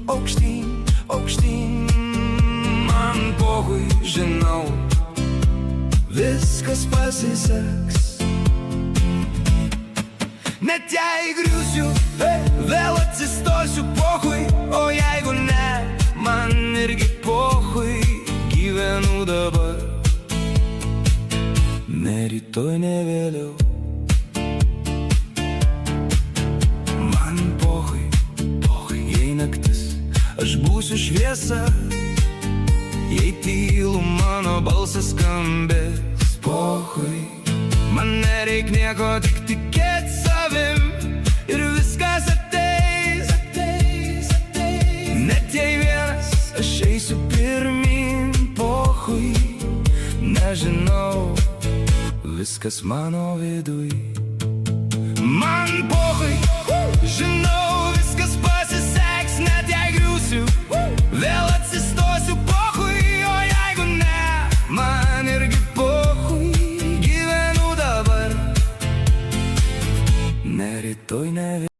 aukštyn, aukštyn. Man pochui, žinau, viskas pasiseks. Net jei griūsiu, vėl atsistosiu, pochui, o jeigu ne, man irgi pochui. Gyvenu dabar, ne rytoj, ne vėliau. Man pochui, jei naktis, aš būsiu šviesa. Jei tylu, mano balsas skambės. Pochui, man nereik nieko, tik tikėt savim, ir viskas ateis, ateis, ateis. Net jei vienas, aš eisiu pirmin. Pochui, nežinau, viskas mano viduj. Man pochui, žinau, viskas pasiseks. Net jei griūsiu, vėl atsistosiu. Pochui, o jeigu ne, man irgi pochui. Gyvenu dabar, ne rytoj, ne vėliau.